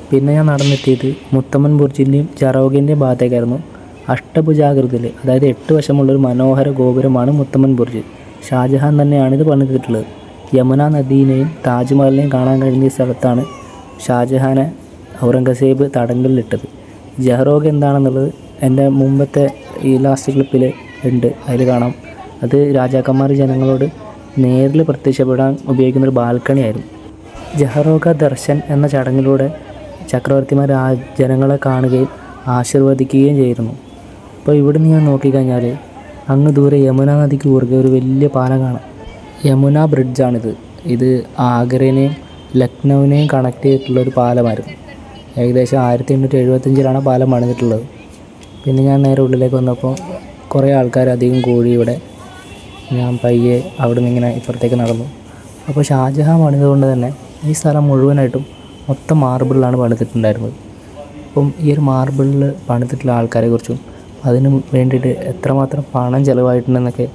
പിന്നെ ഞാൻ നടന്നെത്തിയത് മുത്തമ്മൻ ബുർജിൻ്റെയും ജറോഗിൻ്റെയും ഭാഗത്തേക്കായിരുന്നു. അഷ്ടഭുജാകൃതിയിൽ, അതായത് 8 വശമുള്ളൊരു മനോഹര ഗോപുരമാണ് മുത്തമ്മൻ ബുർജ്. ഷാജഹാൻ തന്നെയാണിത് പണിതിട്ടുള്ളത്. യമുന നദീനെയും താജ്മഹലിനെയും കാണാൻ കഴിഞ്ഞ ഈ സ്ഥലത്താണ് ഷാജഹാനെ ഔറംഗസേബ് തടങ്കലിലിട്ടത്. ജഹ്റോഗ് എന്താണെന്നുള്ളത് എൻ്റെ മുമ്പത്തെ ഈ ലാസ്റ്റ് ക്ലിപ്പിൽ ഉണ്ട്, അതിൽ കാണാം. അത് രാജാക്കന്മാർ ജനങ്ങളോട് നേരിൽ പ്രത്യക്ഷപ്പെടാൻ ഉപയോഗിക്കുന്നൊരു ബാൽക്കണിയായിരുന്നു. ജഹ്റോഗ ദർശൻ എന്ന ചടങ്ങിലൂടെ ചക്രവർത്തിമാർ ജനങ്ങളെ കാണുകയും ആശീർവദിക്കുകയും ചെയ്യുന്നു. അപ്പോൾ ഇവിടെ നിന്ന് നോക്കിക്കഴിഞ്ഞാൽ അങ്ങ് ദൂരെ യമുന നദിക്ക് കുറുകെ ഒരു വലിയ പാലം കാണാം. യമുന ബ്രിഡ്ജാണിത്. ഇത് ആഗ്രേനെയും ലക്നൗവിനെയും കണക്ട് ചെയ്തിട്ടുള്ളൊരു പാലമായിരുന്നു. ഏകദേശം 1875 പാലം പണിതിട്ടുള്ളത്. പിന്നെ ഞാൻ നേരെ ഉള്ളിലേക്ക് വന്നപ്പോൾ കുറേ ആൾക്കാർ അധികം കൂടി ഇവിടെ ഞാൻ പയ്യെ അവിടെ നിന്ന് ഇങ്ങനെ ഇപ്പുറത്തേക്ക് നടന്നു. അപ്പോൾ ഷാജഹാൻ പണിതുകൊണ്ട് തന്നെ ഈ സ്ഥലം മുഴുവനായിട്ടും മൊത്തം മാർബിളിലാണ് പണിതിട്ടുണ്ടായിരുന്നത്. അപ്പം ഈ ഒരു മാർബിളിൽ പണിതിട്ടുള്ള ആൾക്കാരെ കുറിച്ചും അതിന് വേണ്ടിയിട്ട് എത്രമാത്രം പണം ചിലവായിട്ടുണ്ടെന്നൊക്കെ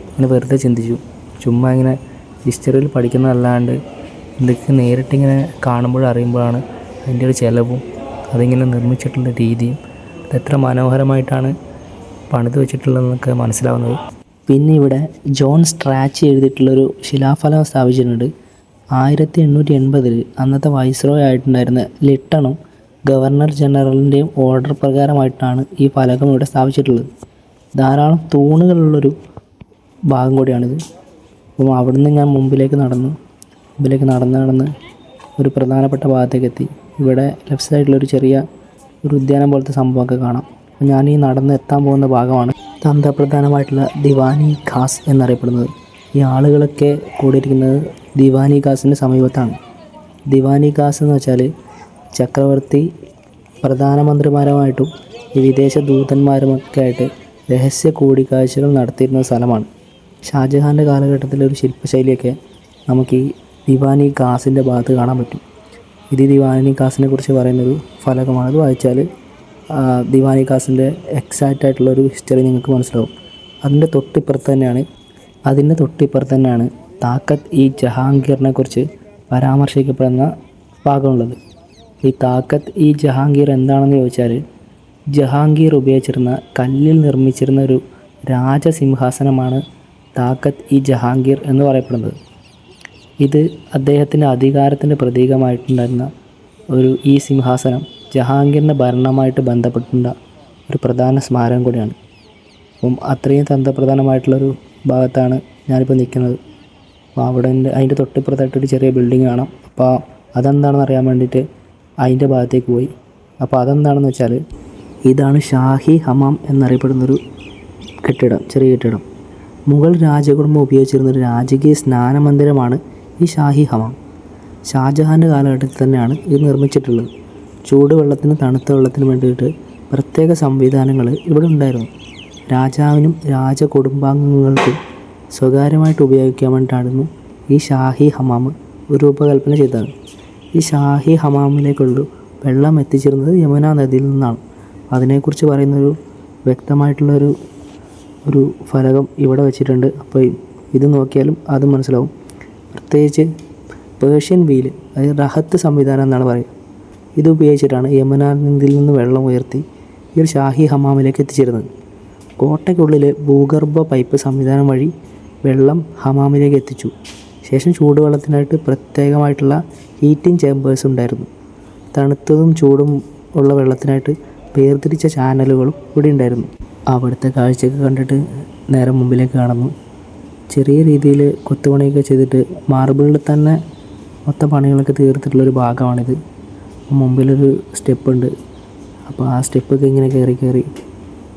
ഇങ്ങനെ വെറുതെ ചിന്തിച്ചു. ചുമ്മാ ഇങ്ങനെ ഹിസ്റ്ററിയിൽ പഠിക്കുന്നതല്ലാണ്ട് ഇതൊക്കെ നേരിട്ടിങ്ങനെ അറിയുമ്പോഴാണ് അതിൻ്റെ ഒരു ചിലവും അതിങ്ങനെ നിർമ്മിച്ചിട്ടുള്ള രീതിയും അതെത്ര മനോഹരമായിട്ടാണ് പണിത് വെച്ചിട്ടുള്ളതെന്നൊക്കെ മനസ്സിലാവുന്നത്. പിന്നെ ഇവിടെ ജോൺ സ്ട്രാച്ച് എഴുതിയിട്ടുള്ളൊരു ശിലാഫലകം സ്ഥാപിച്ചിട്ടുണ്ട്. 1880 അന്നത്തെ വൈസ്രോയ് ആയിട്ടുണ്ടായിരുന്ന ലിട്ടണും ഗവർണർ ജനറലിൻ്റെയും ഓർഡർ പ്രകാരമായിട്ടാണ് ഈ ഫലകം ഇവിടെ സ്ഥാപിച്ചിട്ടുള്ളത്. ധാരാളം തൂണുകളുള്ളൊരു ഭാഗം കൂടിയാണിത്. അപ്പം അവിടുന്ന് ഞാൻ മുമ്പിലേക്ക് നടന്ന് ഒരു പ്രധാനപ്പെട്ട ഭാഗത്തേക്ക് എത്തി. ഇവിടെ ലെഫ്റ്റ് സൈഡിലൊരു ചെറിയ ഒരു ഉദ്യാനം പോലത്തെ സംഭവമൊക്കെ കാണാം. അപ്പം ഞാൻ ഈ നടന്ന് എത്താൻ പോകുന്ന ഭാഗമാണ് തന്ത്രപ്രധാനമായിട്ടുള്ള ദിവാനി ഖാസ് എന്നറിയപ്പെടുന്നത്. ഈ ആളുകളൊക്കെ കൂടിയിരിക്കുന്നത് ദിവാനി ഖാസിൻ്റെ സമീപത്താണ്. ദിവാനി ഖാസ് എന്ന് വെച്ചാൽ ചക്രവർത്തി പ്രധാനമന്ത്രിമാരുമായിട്ടും ഈ വിദേശ ദൂതന്മാരുമൊക്കെ ആയിട്ട് രഹസ്യ കൂടിക്കാഴ്ചകൾ നടത്തിയിരുന്ന സ്ഥലമാണ്. ഷാജഹാൻ്റെ കാലഘട്ടത്തിലെ ഒരു ശില്പശൈലിയൊക്കെ നമുക്ക് ഈ ദിവാനി ഖാസിൻ്റെ ഭാഗത്ത് കാണാൻ പറ്റും. ഇത് ദിവാനി ഖാസിനെ കുറിച്ച് പറയുന്നൊരു ഫലകമാണ്. അത് വായിച്ചാൽ ദിവാനി ഖാസിൻ്റെ എക്സാക്റ്റ് ആയിട്ടുള്ളൊരു ഹിസ്റ്ററി നിങ്ങൾക്ക് മനസ്സിലാവും. അതിൻ്റെ തൊട്ടിപ്പുറത്ത് തന്നെയാണ് താക്കത്ത് ഇ ജഹാംഗീറിനെ കുറിച്ച് പരാമർശിക്കപ്പെടുന്ന ഭാഗമുള്ളത്. ഈ താക്കത്ത് ഇ ജഹാംഗീർ എന്താണെന്ന് ചോദിച്ചാൽ ജഹാംഗീർ ഉപയോഗിച്ചിരുന്ന കല്ലിൽ നിർമ്മിച്ചിരുന്ന ഒരു രാജസിംഹാസനമാണ് താക്കത്ത് ഇ ജഹാംഗീർ എന്ന് പറയപ്പെടുന്നത്. ഇത് അദ്ദേഹത്തിൻ്റെ അധികാരത്തിൻ്റെ പ്രതീകമായിട്ടുണ്ടായിരുന്ന ഈ സിംഹാസനം ജഹാംഗീറിൻ്റെ ഭരണമായിട്ട് ബന്ധപ്പെട്ടുള്ള ഒരു പ്രധാന സ്മാരകം കൂടിയാണ്. അപ്പം അത്രയും തന്ത്രപ്രധാനമായിട്ടുള്ളൊരു ഭാഗത്താണ് ഞാനിപ്പോൾ നിൽക്കുന്നത്. അപ്പോൾ അതിൻ്റെ തൊട്ടിപ്പുറത്തായിട്ടൊരു ചെറിയ ബിൽഡിംഗ് കാണാം. അപ്പോൾ അതെന്താണെന്ന് അറിയാൻ വേണ്ടിയിട്ട് അതിൻ്റെ ഭാഗത്തേക്ക് പോയി. അപ്പോൾ അതെന്താണെന്ന് വെച്ചാൽ ഇതാണ് ഷാഹി ഹമാം എന്നറിയപ്പെടുന്നൊരു ചെറിയ കെട്ടിടം. മുഗൾ രാജകുടുംബം ഉപയോഗിച്ചിരുന്നൊരു രാജകീയ സ്നാനമന്ദിരമാണ് ഈ ഷാഹി ഹമാം. ഷാജഹാൻ്റെ കാലഘട്ടത്തിൽ തന്നെയാണ് ഇത് നിർമ്മിച്ചിട്ടുള്ളത്. ചൂടുവെള്ളത്തിനും തണുത്ത വെള്ളത്തിനും വേണ്ടിയിട്ട് പ്രത്യേക സംവിധാനങ്ങൾ ഇവിടെ ഉണ്ടായിരുന്നു. രാജാവിനും രാജകുടുംബാംഗങ്ങൾക്കും സ്വകാര്യമായിട്ട് ഉപയോഗിക്കാൻ വേണ്ടിയിട്ടായിരുന്നു ഈ ഷാഹി ഹമാം രൂപകൽപ്പന ചെയ്തത്. ഈ ഷാഹി ഹമാമിലേക്കുള്ള വെള്ളം എത്തിച്ചിരുന്നത് യമുന നദിയിൽ നിന്നാണ്. അതിനെക്കുറിച്ച് പറയുന്നൊരു വ്യക്തമായിട്ടുള്ളൊരു ഫലകം ഇവിടെ വെച്ചിട്ടുണ്ട്. അപ്പോൾ ഇത് നോക്കിയാലും അത് മനസ്സിലാവും. പ്രത്യേകിച്ച് പേർഷ്യൻ വീല്, അതായത് റഹത്ത് സംവിധാനം എന്നാണ് പറയുക. ഇത് ഉപയോഗിച്ചിട്ടാണ് യമുന നദിയിൽ നിന്ന് വെള്ളം ഉയർത്തി ഈ ഒരു ഷാഹി ഹമാമിലേക്ക് എത്തിച്ചിരുന്നത്. കോട്ടയ്ക്കുള്ളിൽ ഭൂഗർഭ പൈപ്പ് സംവിധാനം വഴി വെള്ളം ഹമാമിലേക്ക് എത്തിച്ചു. ശേഷം ചൂടുവെള്ളത്തിനായിട്ട് പ്രത്യേകമായിട്ടുള്ള ഹീറ്റിംഗ് ചേമ്പേഴ്സ് ഉണ്ടായിരുന്നു. തണുത്തതും ചൂടും ഉള്ള വെള്ളത്തിനായിട്ട് വേർതിരിച്ച ചാനലുകളും ഇവിടെ ഉണ്ടായിരുന്നു. അവിടുത്തെ കാഴ്ചയൊക്കെ കണ്ടിട്ട് നേരെ മുമ്പിലേക്ക് കാണുന്നു. ചെറിയ രീതിയിൽ കൊത്തുപണിയൊക്കെ ചെയ്തിട്ട് മാർബിളിൽ തന്നെ മൊത്തം പണികളൊക്കെ തീർത്തിട്ടുള്ളൊരു ഭാഗമാണിത്. മുമ്പിലൊരു സ്റ്റെപ്പുണ്ട്. അപ്പോൾ ആ സ്റ്റെപ്പൊക്കെ ഇങ്ങനെ കയറി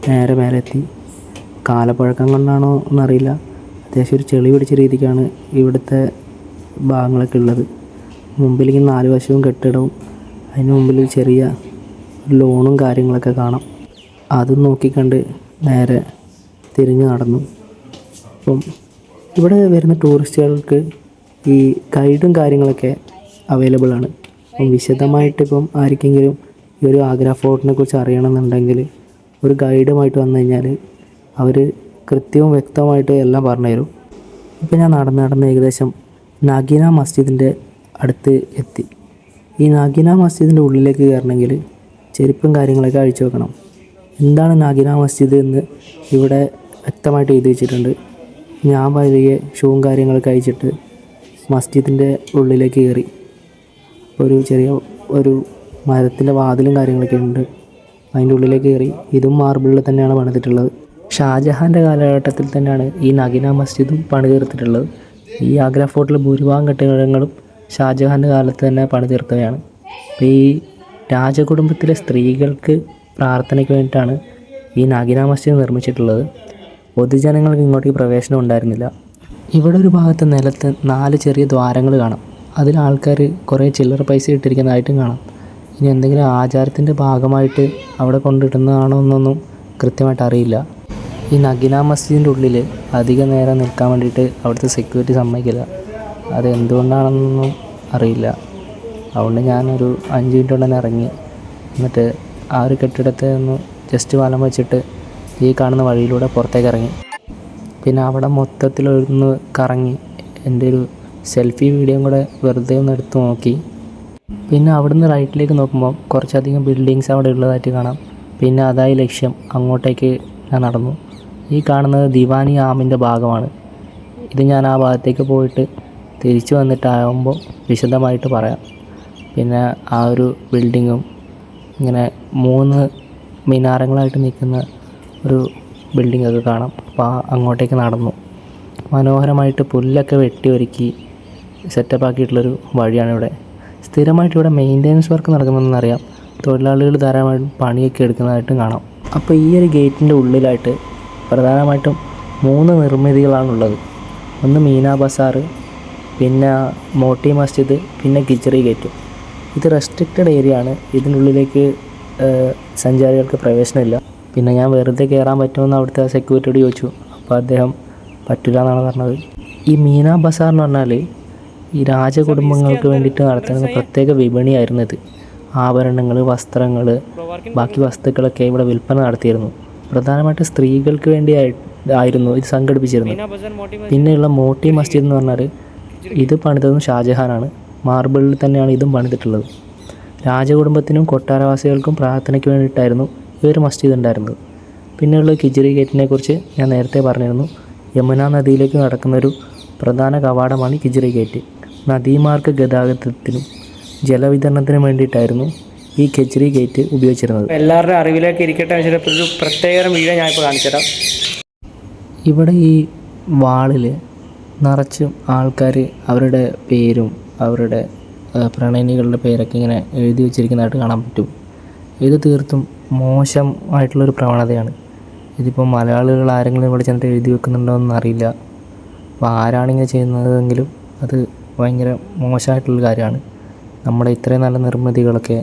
നേരെ മേലെ എത്തി. കാലപ്പഴക്കം കൊണ്ടാണോ എന്നറിയില്ല, അത്യാവശ്യം ഒരു ചെളി പിടിച്ച രീതിക്കാണ് ഇവിടുത്തെ ഭാഗങ്ങളൊക്കെ ഉള്ളത്. മുമ്പിലേക്ക് 4 വശവും കെട്ടിടവും അതിന് മുമ്പിൽ ചെറിയ ലോണും കാര്യങ്ങളൊക്കെ കാണാം. അതും നോക്കിക്കണ്ട് നേരെ തിരിഞ്ഞ് നടന്നു. അപ്പം ഇവിടെ വരുന്ന ടൂറിസ്റ്റുകൾക്ക് ഈ ഗൈഡും കാര്യങ്ങളൊക്കെ അവൈലബിൾ ആണ്. അപ്പം വിശദമായിട്ടിപ്പം ആർക്കെങ്കിലും ഈ ഒരു ആഗ്ര ഫോർട്ടിനെ കുറിച്ച് അറിയണമെന്നുണ്ടെങ്കിൽ ഒരു ഗൈഡുമായിട്ട് വന്നു കഴിഞ്ഞാൽ അവർ കൃത്യവും വ്യക്തമായിട്ട് എല്ലാം പറഞ്ഞു തരും. ഇപ്പം ഞാൻ നടന്ന് ഏകദേശം നഗീന മസ്ജിദിൻ്റെ അടുത്ത് എത്തി. ഈ നഗീന മസ്ജിദിൻ്റെ ഉള്ളിലേക്ക് കയറണമെങ്കിൽ ചെരുപ്പും കാര്യങ്ങളൊക്കെ അഴിച്ചു വെക്കണം. എന്താണ് നഗീന മസ്ജിദ് എന്ന് ഇവിടെ വ്യക്തമായിട്ട് എഴുതി വെച്ചിട്ടുണ്ട്. ഞാൻ പതിയെ ഷൂവും കാര്യങ്ങളൊക്കെ അഴിച്ചിട്ട് മസ്ജിദിൻ്റെ ഉള്ളിലേക്ക് കയറി. ഒരു ചെറിയ മരത്തിൻ്റെ വാതിലും കാര്യങ്ങളൊക്കെ ഉണ്ട്. അതിൻ്റെ ഉള്ളിലേക്ക് കയറി. ഇതും മാർബിളിൽ തന്നെയാണ് പണിതിട്ടുള്ളത്. ഷാജഹാൻ്റെ കാലഘട്ടത്തിൽ തന്നെയാണ് ഈ നഗീന മസ്ജിദും പണിതീർത്തിട്ടുള്ളത്. ഈ ആഗ്ര ഫോർട്ടിലെ ഭൂരിഭാഗം കെട്ടിടങ്ങളും ഷാജഹാൻ്റെ കാലത്ത് തന്നെ പണിതീർത്തവയാണ്. അപ്പോൾ ഈ രാജകുടുംബത്തിലെ സ്ത്രീകൾക്ക് പ്രാർത്ഥനയ്ക്ക് വേണ്ടിയിട്ടാണ് ഈ നഗീന മസ്ജിദ് നിർമ്മിച്ചിട്ടുള്ളത്. പൊതുജനങ്ങൾക്ക് ഇങ്ങോട്ടേക്ക് പ്രവേശനം ഉണ്ടായിരുന്നില്ല. ഇവിടെ ഒരു ഭാഗത്ത് നിലത്ത് 4 ചെറിയ ദ്വാരങ്ങൾ കാണാം. അതിൽ ആൾക്കാർ കുറേ ചില്ലറ പൈസ ഇട്ടിരിക്കുന്നതായിട്ടും കാണാം. ഇനി എന്തെങ്കിലും ആചാരത്തിൻ്റെ ഭാഗമായിട്ട് അവിടെ കൊണ്ടിടുന്നതാണോ എന്നൊന്നും കൃത്യമായിട്ട് അറിയില്ല. ഈ നഗിന മസ്ജിദിൻ്റെ ഉള്ളിൽ അധികം നേരം നിൽക്കാൻ വേണ്ടിയിട്ട് അവിടുത്തെ സെക്യൂരിറ്റി സമ്മതിക്കില്ല. അത് എന്തുകൊണ്ടാണെന്നൊന്നും അറിയില്ല. അതുകൊണ്ട് ഞാനൊരു 5 മിനിറ്റ് കൊണ്ട് തന്നെ ഇറങ്ങി. എന്നിട്ട് ആ ഒരു കെട്ടിടത്തിൽ നിന്ന് ജസ്റ്റ് വലം വെച്ചിട്ട് ഈ കാണുന്ന വഴിയിലൂടെ പുറത്തേക്ക് ഇറങ്ങി. പിന്നെ അവിടെ മൊത്തത്തിലൊന്ന് കറങ്ങി എൻ്റെ ഒരു സെൽഫി വീഡിയോയും കൂടെ വെറുതെ ഒന്ന് എടുത്ത് നോക്കി. പിന്നെ അവിടുന്ന് റൈറ്റിലേക്ക് നോക്കുമ്പോൾ കുറച്ചധികം ബിൽഡിങ്സ് അവിടെ ഉള്ളതായിട്ട് കാണാം. പിന്നെ അതായി ലക്ഷ്യം, അങ്ങോട്ടേക്ക് ഞാൻ നടന്നു. ഈ കാണുന്നത് ദിവാനി ആമിൻ്റെ ഭാഗമാണ്. ഇത് ഞാൻ ആ ഭാഗത്തേക്ക് പോയിട്ട് തിരിച്ചു വന്നിട്ടാകുമ്പോൾ വിശദമായിട്ട് പറയാം. പിന്നെ ആ ഒരു ബിൽഡിങ്ങും ഇങ്ങനെ 3 മിനാരങ്ങളായിട്ട് നിൽക്കുന്ന ഒരു ബിൽഡിങ്ങൊക്കെ കാണാം. അപ്പോൾ അങ്ങോട്ടേക്ക് നടന്നു. മനോഹരമായിട്ട് പുല്ലൊക്കെ വെട്ടി ഒരുക്കി സെറ്റപ്പാക്കിയിട്ടുള്ളൊരു വഴിയാണ് ഇവിടെ. സ്ഥിരമായിട്ട് ഇവിടെ മെയിൻ്റെനൻസ് വർക്ക് നടക്കുന്നതെന്നറിയാം. തൊഴിലാളികൾ ധാരാളമായിട്ടും പണിയൊക്കെ എടുക്കുന്നതായിട്ടും കാണാം. അപ്പോൾ ഈ ഒരു ഗേറ്റിൻ്റെ ഉള്ളിലായിട്ട് പ്രധാനമായിട്ടും 3 നിർമ്മിതികളാണുള്ളത്. ഒന്ന് മീനാ ബസാർ, പിന്നെ മോട്ടി മസ്ജിദ്, പിന്നെ കിച്ചറി ഗേറ്റ്. ഇത് റെസ്ട്രിക്റ്റഡ് ഏരിയ ആണ്. ഇതിനുള്ളിലേക്ക് സഞ്ചാരികൾക്ക് പ്രവേശനമില്ല. പിന്നെ ഞാൻ വെറുതെ കയറാൻ പറ്റുമെന്ന് അവിടുത്തെ സെക്യൂരിറ്റിയോട് ചോദിച്ചു. അപ്പോൾ അദ്ദേഹം പറ്റില്ല എന്നാണ് പറഞ്ഞത്. ഈ മീനാ ബസാർ എന്ന് പറഞ്ഞാൽ ഈ രാജകുടുംബങ്ങൾക്ക് വേണ്ടിയിട്ട് നടത്തുന്ന പ്രത്യേക വിപണിയായിരുന്നു ഇത്. ആഭരണങ്ങൾ, വസ്ത്രങ്ങൾ, ബാക്കി വസ്തുക്കളൊക്കെ ഇവിടെ വിൽപ്പന നടത്തിയിരുന്നു. പ്രധാനമായിട്ട് സ്ത്രീകൾക്ക് വേണ്ടി ആയിരുന്നു ഇത് സംഘടിപ്പിച്ചിരുന്നത്. പിന്നെയുള്ള മോട്ടി മസ്ജിദ് എന്ന് പറഞ്ഞാൽ ഇത് പണിതതും ഷാജഹാനാണ്. മാർബിളിൽ തന്നെയാണ് ഇതും പണിതിട്ടുള്ളത്. രാജകുടുംബത്തിനും കൊട്ടാരവാസികൾക്കും പ്രാർത്ഥനയ്ക്ക് വേണ്ടിയിട്ടായിരുന്നു ഈ ഒരു മസ്ജിദ് ഉണ്ടായിരുന്നത്. പിന്നെയുള്ള കിച്ചറി ഗേറ്റിനെ കുറിച്ച് ഞാൻ നേരത്തെ പറഞ്ഞിരുന്നു. യമുന നദിയിലേക്ക് നടക്കുന്നൊരു പ്രധാന കവാടമാണ് കിച്ചറി ഗേറ്റ്. നദീമാർഗ ഗതാഗതത്തിനും ജലവിതരണത്തിനും വേണ്ടിയിട്ടായിരുന്നു ഈ കിച്ചറി ഗേറ്റ് ഉപയോഗിച്ചിരുന്നത്. എല്ലാവരുടെ അറിവിലേക്ക് ഇരിക്കട്ടെ വെച്ചിട്ട് ഒരു പ്രത്യേക വീഡിയോ ഞാൻ ഇപ്പോൾ കാണിച്ചുതരാം. ഇവിടെ ഈ വാളിൽ നിറച്ചും ആൾക്കാർ അവരുടെ പേരും അവരുടെ പ്രണയിനികളുടെ പേരൊക്കെ ഇങ്ങനെ എഴുതി വെച്ചിരിക്കുന്നതായിട്ട് കാണാൻ പറ്റും. ഇത് തീർത്തും മോശമായിട്ടുള്ളൊരു പ്രവണതയാണ്. ഇതിപ്പോൾ മലയാളികൾ ആരെങ്കിലും ഇവിടെ ചെന്നിട്ട് എഴുതി വെക്കുന്നുണ്ടോ എന്നറിയില്ല. അപ്പോൾ ആരാണിങ്ങനെ ചെയ്യുന്നതെങ്കിലും അത് ഭയങ്കര മോശമായിട്ടുള്ള കാര്യമാണ്. നമ്മുടെ ഇത്രയും നല്ല നിർമ്മിതികളൊക്കെ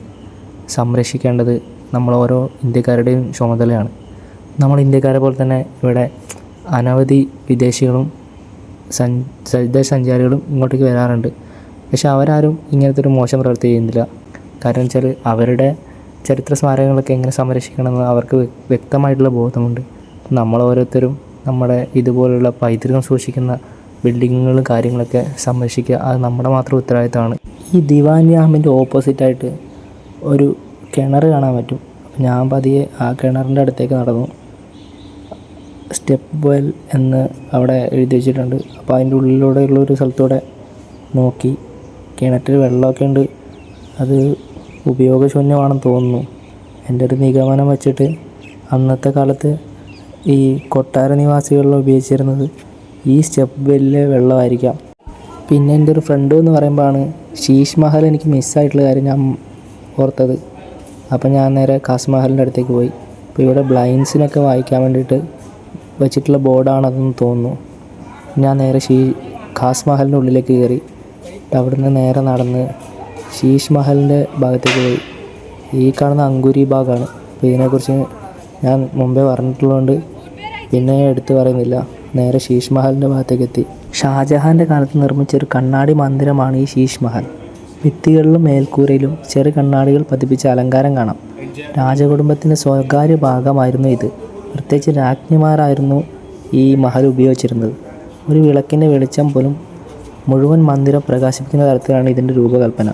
സംരക്ഷിക്കേണ്ടത് നമ്മൾ ഓരോ ഇന്ത്യക്കാരുടെയും ചുമതലയാണ്. നമ്മൾ ഇന്ത്യക്കാരെ പോലെ തന്നെ ഇവിടെ അനവധി വിദേശികളും വിദേശ സഞ്ചാരികളും ഇങ്ങോട്ടേക്ക് വരാറുണ്ട്. പക്ഷെ അവരാരും ഇങ്ങനത്തെ ഒരു മോശം പ്രവൃത്തി ചെയ്യുന്നില്ല. കാരണം വെച്ചാൽ അവരുടെ ചരിത്ര സ്മാരകങ്ങളൊക്കെ എങ്ങനെ സംരക്ഷിക്കണമെന്ന് അവർക്ക് വ്യക്തമായിട്ടുള്ള ബോധമുണ്ട്. നമ്മൾ ഓരോരുത്തരും നമ്മുടെ ഇതുപോലുള്ള പൈതൃകം സൂക്ഷിക്കുന്ന ബിൽഡിങ്ങുകളും കാര്യങ്ങളൊക്കെ സംരക്ഷിക്കുക, അത് നമ്മുടെ മാത്രം ഉത്തരവാദിത്തമാണ്. ഈ ദിവാനി ആമിൻ്റെ ഓപ്പോസിറ്റായിട്ട് ഒരു കിണർ കാണാൻ പറ്റും. ഞാൻ പതിയെ ആ കിണറിൻ്റെ അടുത്തേക്ക് നടന്നു. സ്റ്റെപ്പ് വെൽ എന്ന് അവിടെ എഴുതി വെച്ചിട്ടുണ്ട്. അപ്പോൾ അതിൻ്റെ ഉള്ളിലൂടെയുള്ളൊരു സ്ഥലത്തൂടെ നോക്കി കിണറ്റിൽ വെള്ളമൊക്കെ ഉണ്ട്. അത് ഉപയോഗശൂന്യമാണെന്ന് തോന്നുന്നു. എൻ്റെ ഒരു നിഗമനം വെച്ചിട്ട് അന്നത്തെ കാലത്ത് ഈ കൊട്ടാര നിവാസികളിൽ ഉപയോഗിച്ചിരുന്നത് ഈ സ്റ്റെപ്പ് വെല്ലിലെ വെള്ളമായിരിക്കാം. പിന്നെ എൻ്റെ ഒരു ഫ്രണ്ട് എന്ന് പറയുമ്പോഴാണ് ശീഷ് മഹൽ എനിക്ക് മിസ്സായിട്ടുള്ള കാര്യം ഞാൻ ഓർത്തത്. അപ്പോൾ ഞാൻ നേരെ ഖാസ് മഹലിൻ്റെ അടുത്തേക്ക് പോയി. അപ്പോൾ ഇവിടെ ബ്ലൈൻഡ്സിനൊക്കെ വായിക്കാൻ വേണ്ടിയിട്ട് വെച്ചിട്ടുള്ള ബോർഡാണെന്ന് തോന്നുന്നു. ഞാൻ നേരെ ഖാസ് മഹലിൻ്റെ ഉള്ളിലേക്ക് കയറി. അവിടുന്ന് നേരെ നടന്ന് ശീഷ് മഹലിൻ്റെ ഭാഗത്തേക്ക് പോയി. ഈ കാണുന്ന അങ്കുരി ബാഗാണ്. അപ്പോൾ ഇതിനെക്കുറിച്ച് ഞാൻ മുമ്പേ പറഞ്ഞിട്ടുള്ളതുകൊണ്ട് പിന്നെ എടുത്തു പറയുന്നില്ല. നേരെ ശീഷ് മഹലിൻ്റെ ഭാഗത്തേക്ക് എത്തി. ഷാജഹാൻ്റെ കാലത്ത് നിർമ്മിച്ചൊരു കണ്ണാടി മന്ദിരമാണ് ഈ ശീഷ് മഹൽ. ഭിത്തികളിലും മേൽക്കൂരയിലും ചെറു കണ്ണാടികൾ പതിപ്പിച്ച അലങ്കാരം കാണാം. രാജകുടുംബത്തിൻ്റെ സ്വകാര്യ ഭാഗമായിരുന്നു ഇത്. പ്രത്യേകിച്ച് രാജ്ഞിമാരായിരുന്നു ഈ മഹൽ ഉപയോഗിച്ചിരുന്നത്. ഒരു വിളക്കിൻ്റെ വെളിച്ചം പോലും മുഴുവൻ മന്ദിരം പ്രകാശിപ്പിക്കുന്ന തരത്തിലാണ് ഇതിൻ്റെ രൂപകൽപ്പന.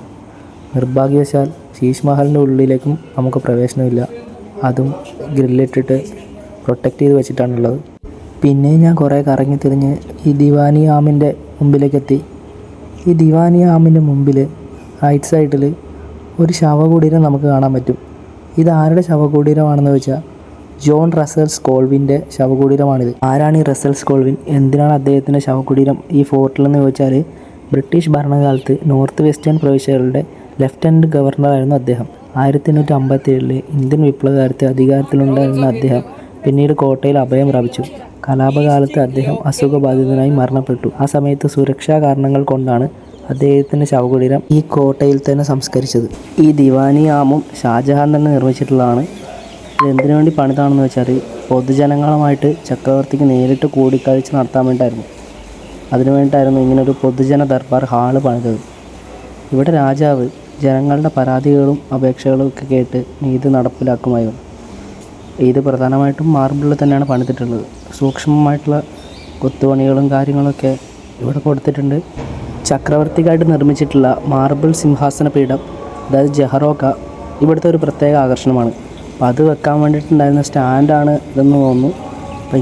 നിർഭാഗ്യവശാൽ ശീഷ് മഹലിൻ്റെ ഉള്ളിലേക്കും നമുക്ക് പ്രവേശനമില്ല. അതും ഗ്രില്ലിട്ടിട്ട് പ്രൊട്ടക്റ്റ് ചെയ്ത് വെച്ചിട്ടാണുള്ളത്. പിന്നെ ഞാൻ കുറേ കറങ്ങി തിരിഞ്ഞ് ഈ ദിവാനി ആമിൻ്റെ മുമ്പിലേക്കെത്തി. ഈ ദിവാനി ആമിൻ്റെ മുമ്പിൽ റൈറ്റ് സൈഡിൽ ഒരു ശവകുടീരം നമുക്ക് കാണാൻ പറ്റും. ഇത് ആരുടെ ശവകുടീരമാണെന്ന് വെച്ചാൽ ജോൺ റസൽസ് കോൾവിൻ്റെ ശവകുടീരമാണിത്. ആരാണ് ഈ റസൽസ് കോൾവിൻ? എന്തിനാണ് അദ്ദേഹത്തിൻ്റെ ശവകുടീരം ഈ ഫോർട്ടിലെന്ന് ചോദിച്ചാൽ ബ്രിട്ടീഷ് ഭരണകാലത്ത് നോർത്ത് വെസ്റ്റേൺ പ്രവിശ്യകളുടെ ലെഫ്റ്റനൻറ്റ് ഗവർണറായിരുന്നു അദ്ദേഹം. 1857 ഇന്ത്യൻ വിപ്ലവകാലത്ത് അധികാരത്തിലുണ്ടായിരുന്ന അദ്ദേഹം പിന്നീട് കോട്ടയിൽ അഭയം പ്രാപിച്ചു. കലാപകാലത്ത് അദ്ദേഹം അസുഖബാധിതനായി മരണപ്പെട്ടു. ആ സമയത്ത് സുരക്ഷാ കാരണങ്ങൾ കൊണ്ടാണ് അദ്ദേഹത്തിൻ്റെ ശവകുടീരം ഈ കോട്ടയിൽ തന്നെ സംസ്കരിച്ചത്. ഈ ദിവാനി ആമും ഷാജഹാൻ തന്നെ നിർമ്മിച്ചിട്ടുള്ളതാണ്. ഇതെന്തിനു വേണ്ടി പണിതാണെന്ന് വെച്ചാൽ പൊതുജനങ്ങളുമായിട്ട് ചക്രവർത്തിക്ക് നേരിട്ട് കൂടിക്കാഴ്ച നടത്താൻ വേണ്ടിയിട്ടായിരുന്നു. അതിനു വേണ്ടിയിട്ടായിരുന്നു ഇങ്ങനൊരു പൊതുജന ദർബാർ ഹാള് പണിതത്. ഇവിടെ രാജാവ് ജനങ്ങളുടെ പരാതികളും അപേക്ഷകളും ഒക്കെ കേട്ട് നീതി നടപ്പിലാക്കുമായിരുന്നു. ഇത് പ്രധാനമായിട്ടും മാർബിളിൽ തന്നെയാണ് പണിതിട്ടുള്ളത്. സൂക്ഷ്മമായിട്ടുള്ള കൊത്തുപണികളും കാര്യങ്ങളൊക്കെ ഇവിടെ കൊടുത്തിട്ടുണ്ട്. ചക്രവർത്തിക്കായിട്ട് നിർമ്മിച്ചിട്ടുള്ള മാർബിൾ സിംഹാസന പീഠം, അതായത് ജഹറോക്ക, ഇവിടുത്തെ ഒരു പ്രത്യേക ആകർഷണമാണ്. അപ്പോൾ അത് വെക്കാൻ വേണ്ടിയിട്ടുണ്ടായിരുന്ന സ്റ്റാൻഡാണ് ഇതെന്ന് തോന്നുന്നു. അപ്പോൾ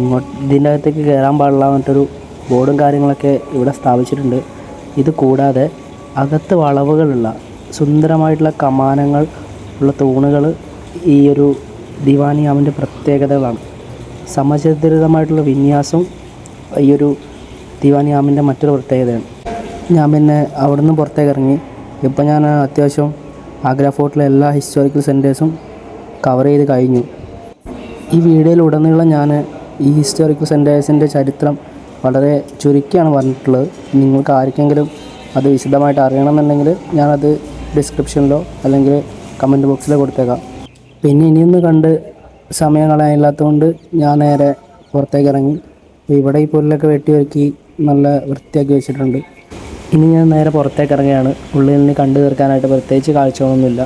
ഇതിൻ്റെ അകത്തേക്ക് കയറാൻ പാടില്ല എന്നിട്ടൊരു ബോർഡും കാര്യങ്ങളൊക്കെ ഇവിടെ സ്ഥാപിച്ചിട്ടുണ്ട്. ഇത് കൂടാതെ അകത്ത് വളവുകളുള്ള സുന്ദരമായിട്ടുള്ള കമാനങ്ങൾ ഉള്ള തൂണുകൾ ഈ ഒരു ദിവാനിയാമിൻ്റെ പ്രത്യേകതകളാണ്. സമചതുരിതമായിട്ടുള്ള വിന്യാസം ഈ ഒരു ദിവാനിയാമിൻ്റെ മറ്റൊരു പ്രത്യേകതയാണ്. ഞാൻ പിന്നെ അവിടെ നിന്ന് പുറത്തേക്ക് ഇറങ്ങി. ഇപ്പോൾ ഞാൻ അത്യാവശ്യം ആഗ്ര ഫോർട്ടിലെ എല്ലാ ഹിസ്റ്റോറിക്കൽ സെൻറ്റേഴ്സും കവർ ചെയ്ത് കഴിഞ്ഞു. ഈ വീഡിയോയിലുടനീളം ഞാൻ ഈ ഹിസ്റ്റോറിക്കൽ സെൻറ്റേഴ്സിൻ്റെ ചരിത്രം വളരെ ചുരുക്കിയാണ് പറഞ്ഞിട്ടുള്ളത്. നിങ്ങൾക്ക് ആർക്കെങ്കിലും അത് വിശദമായിട്ട് അറിയണമെന്നുണ്ടെങ്കിൽ ഞാനത് ഡിസ്ക്രിപ്ഷനിലോ അല്ലെങ്കിൽ കമൻറ്റ് ബോക്സിലോ കൊടുത്തേക്കാം. പിന്നെ ഇനിയൊന്ന് കണ്ട് സമയം കളയാനില്ലാത്തതുകൊണ്ട് ഞാൻ നേരെ പുറത്തേക്ക് ഇറങ്ങി. ഇവിടെ ഈ പുല്ലൊക്കെ വെട്ടി ഒരുക്കി നല്ല വൃത്തിയാക്കി വെച്ചിട്ടുണ്ട്. ഇനി ഞാൻ നേരെ പുറത്തേക്ക് ഇറങ്ങുകയാണ്. ഉള്ളിൽ നിന്ന് കണ്ടു തീർക്കാനായിട്ട് പ്രത്യേകിച്ച് കാഴ്ചകളൊന്നുമില്ല.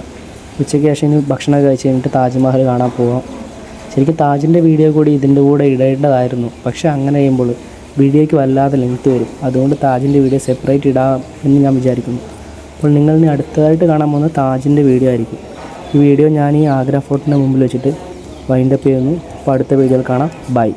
ഉച്ചയ്ക്ക് ശേഷം ഇനി ഭക്ഷണം കഴിച്ച് കഴിഞ്ഞിട്ട് താജ്മഹൽ കാണാൻ പോകാം. ശരിക്കും താജിൻ്റെ വീഡിയോ കൂടി ഇതിൻ്റെ കൂടെ ഇടേണ്ടതായിരുന്നു. പക്ഷേ അങ്ങനെ ചെയ്യുമ്പോൾ വീഡിയോയ്ക്ക് വല്ലാതെ ലെങ്ത് വരും. അതുകൊണ്ട് താജിൻ്റെ വീഡിയോ സെപ്പറേറ്റ് ഇടാം എന്ന് ഞാൻ വിചാരിക്കുന്നു. അപ്പോൾ നിങ്ങൾ ഇനി അടുത്തതായിട്ട് കാണാൻ പോകുന്നത് താജിൻ്റെ വീഡിയോ ആയിരിക്കും. ഈ വീഡിയോ ഞാൻ ഈ ആഗ്ര ഫോർട്ടിൻ്റെ മുമ്പിൽ വെച്ചിട്ട് വൈൻഡപ്പ് ചെയ്യുന്നു. അപ്പോൾ അടുത്ത വീഡിയോയിൽ കാണാം. ബൈ.